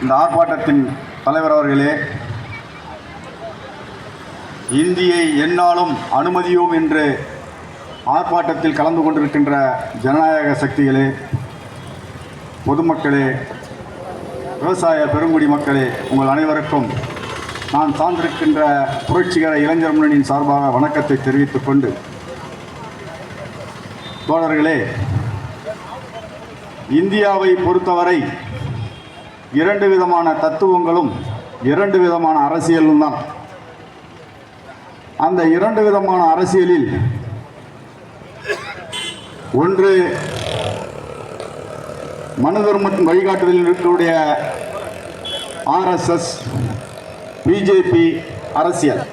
இந்த ஆர்ப்பாட்டத்தின் தலைவர் அவர்களே, இந்தியை எந்நாளும் அனுமதியோம் என்று ஆர்ப்பாட்டத்தில் கலந்து கொண்டிருக்கின்ற ஜனநாயக சக்திகளே, பொதுமக்களே, விவசாய பெருங்குடி மக்களே, உங்கள் அனைவருக்கும் நான் சார்ந்திருக்கின்ற புரட்சிகர இளைஞர் முன்னணியின் சார்பாக வணக்கத்தை தெரிவித்துக் கொண்டு, தோழர்களே, இந்தியாவை பொறுத்தவரை இரண்டு விதமான தத்துவங்களும் இரண்டு விதமான அரசியலும் தான். அந்த இரண்டு விதமான அரசியலில் ஒன்று மனு தர்மத்தின் வழிகாட்டுதலில் இருக்கக்கூடிய RSS பிஜேபி அரசியல்.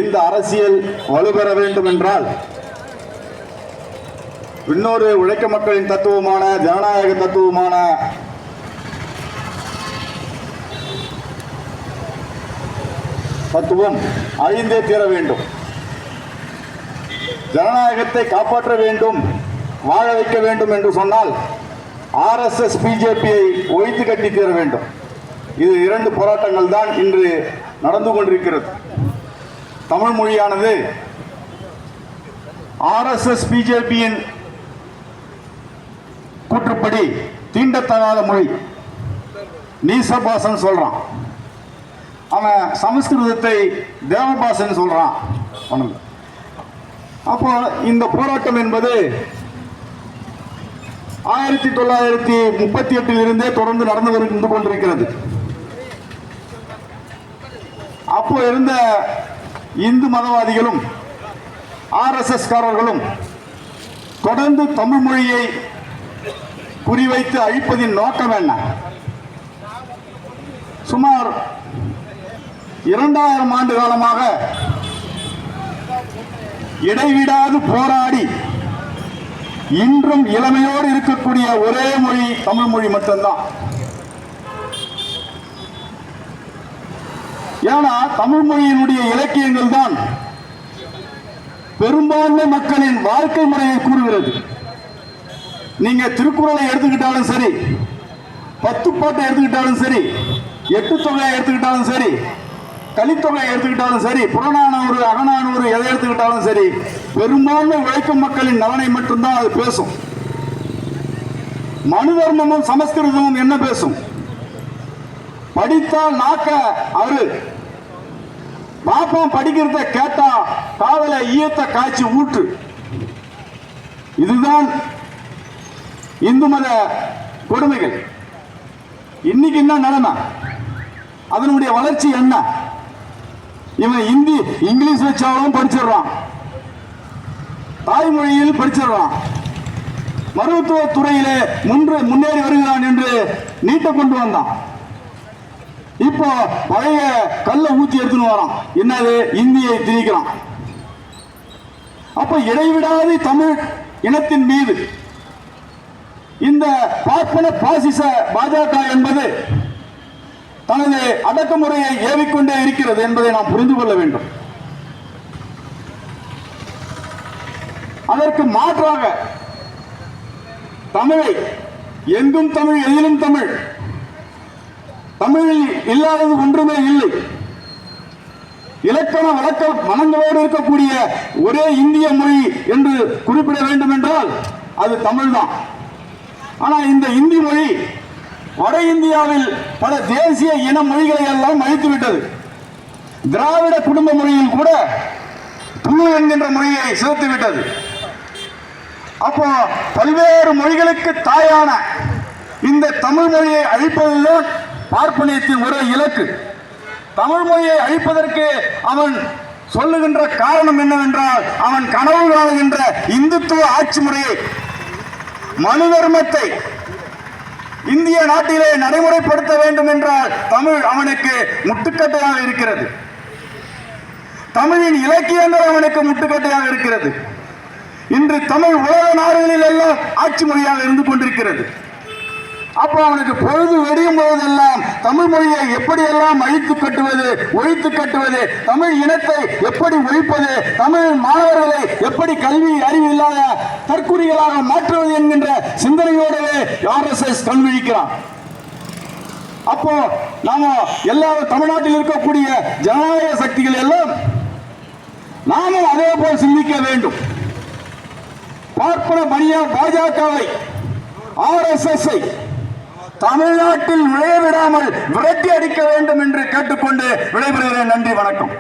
இந்த அரசியல் வலுப்பெற வேண்டும் என்றால் இன்னொரு உழைக்க மக்களின் தத்துவமான ஜனநாயக தத்துவமான தத்துவம் அழிந்தே தீர வேண்டும். ஜனநாயகத்தை காப்பாற்ற வேண்டும், வாழ வைக்க வேண்டும் என்று சொன்னால் RSS பிஜேபியை ஒழித்து கட்டி தீர வேண்டும். இது இரண்டு போராட்டங்கள் தான் இன்று நடந்து கொண்டிருக்கிறது. தமிழ் மொழியானது RSS பிஜேபியின் கூற்றுப்படி தீண்டத்தகாத மொழி, நீசபாசன் சொல்றான். அவன் சமஸ்கிருதத்தை தேவபாசன் சொல்றான். அப்போ இந்த போராட்டம் என்பது 1938 இருந்தே தொடர்ந்து நடந்து கொண்டிருக்கிறது. அப்போ இருந்த இந்து மதவாதிகளும் RSS காரர்களும் தொடர்ந்து தமிழ் மொழியை குறிவைத்து அழிப்பதின் நோக்கம் என்ன? சுமார் 2000 ஆண்டு காலமாக இடைவிடாது போராடி இன்றும் இளமையோடு இருக்கக்கூடிய ஒரே மொழி தமிழ் மொழி மட்டும்தான். ஏன்னா தமிழ் மொழியினுடைய இலக்கியங்கள் தான் பெரும்பான்மை மக்களின் வாழ்க்கை முறையை கூறுகிறது. நீங்க திருக்குறளை எடுத்துக்கிட்டாலும் சரி, 10 பாட்டை எடுத்துக்கிட்டாலும் சரி, 8 தொகையை எடுத்துக்கிட்டாலும் சரி, கலித்தொகையை எடுத்துக்கிட்டாலும் சரி, புறநானூறு, அகநானூறு எதை எடுத்துக்கிட்டாலும் சரி, பெரும்பான்மை உழைக்கும் மக்களின் நலனை மட்டும்தான் அது பேசும். மனு தர்மமும் சமஸ்கிருதமும் என்ன பேசும்? படித்தால் நாக்க அவரு பாப்பம், படிக்கிறத கேட்டா காதல ஈயத்தை காய்ச்சி ஊற்று. இதுதான் இந்து மத கொடுமைகள். இன்னைக்கு என்ன நிலைமை? அதனுடைய வளர்ச்சி என்ன? இவன் இந்தி இங்கிலீஷ் வச்சாலும் படிச்சிடறான், தாய்மொழியில் படிச்சிடறான், மருத்துவ துறையிலே முன்னேறி வருகிறான் என்று நீட்ட கொண்டு வந்தான். இப்போ பழைய கல்ல ஊத்தி எடுத்துன்னு வரான். என்னது? இந்தியை திணிக்கிறான். அப்ப இடைவிடாது தமிழ் இனத்தின் மீது இந்த பார்ப்பன பாசிச பாஜக என்பது தனது அடக்குமுறையை ஏவிக்கொண்டே இருக்கிறது என்பதை நாம் புரிந்து கொள்ள வேண்டும். அதற்கு மாற்றாக தமிழை எங்கும் தமிழ், எதிலும் தமிழ், தமிழில் இல்லாதது ஒன்றுமே இல்லை. இலக்கண வழக்க மனங்களோடு இருக்கக்கூடிய ஒரே இந்திய மொழி என்று குறிப்பிட வேண்டும் என்றால் அது தமிழ் தான். ஆனா இந்த இந்தி மொழி வட இந்தியாவில் பல தேசிய இன மொழிகளை எல்லாம் அழித்து விட்டது. திராவிட குடும்ப மொழியில் கூட துளு என்கின்ற மொழியை சேர்த்து விட்டது. அப்போ பல்வேறு மொழிகளுக்கு தாயான இந்த தமிழ் மொழியை அழிப்பதுதான் பார்ப்பனியத்தின் ஒரே இலக்கு. தமிழ் மொழியை அழிப்பதற்கு அவன் சொல்லுகின்ற காரணம் என்னவென்றால், அவன் கனவு காணுகின்ற இந்துத்துவ ஆட்சி முறையை, மனு தர்மத்தை இந்திய நாட்டிலே நடைமுறைப்படுத்த வேண்டும் என்றால் தமிழ் அவனுக்கு முட்டுக்கட்டையாக இருக்கிறது. தமிழின் இலக்கியங்கள் அவனுக்கு முட்டுக்கட்டையாக இருக்கிறது. இன்று தமிழ் உலக நாடுகளில் எல்லாம் ஆட்சி மொழியாக இருந்து கொண்டிருக்கிறது. அப்போ அவனுக்கு பொழுது வெடியும் போதெல்லாம் தமிழ் மொழியை எப்படியெல்லாம் அழித்து கட்டுவது, ஒழித்து கட்டுவது, தமிழ் இனத்தை எப்படி ஒழிப்பது, தமிழ் மாணவர்களை எப்படி கல்வி அறிவு இல்லாத தற்குறிகளாக மாற்றுவது என்கின்ற சிந்தனையோடவே RSS கண்விழிக்கிறான். அப்போ நாம எல்லாரும் தமிழ்நாட்டில் இருக்கக்கூடிய ஜனநாயக சக்திகள் எல்லாம் நாமும் அதே போல் சிந்திக்க வேண்டும். பார்ப்பன பனியா பாஜகவை RSS தமிழ்நாட்டில் நுழைய விடாமல் விரட்டி அடிக்க வேண்டும் என்று கேட்டுக்கொண்டு விடைபெறுகிறேன். நன்றி, வணக்கம்.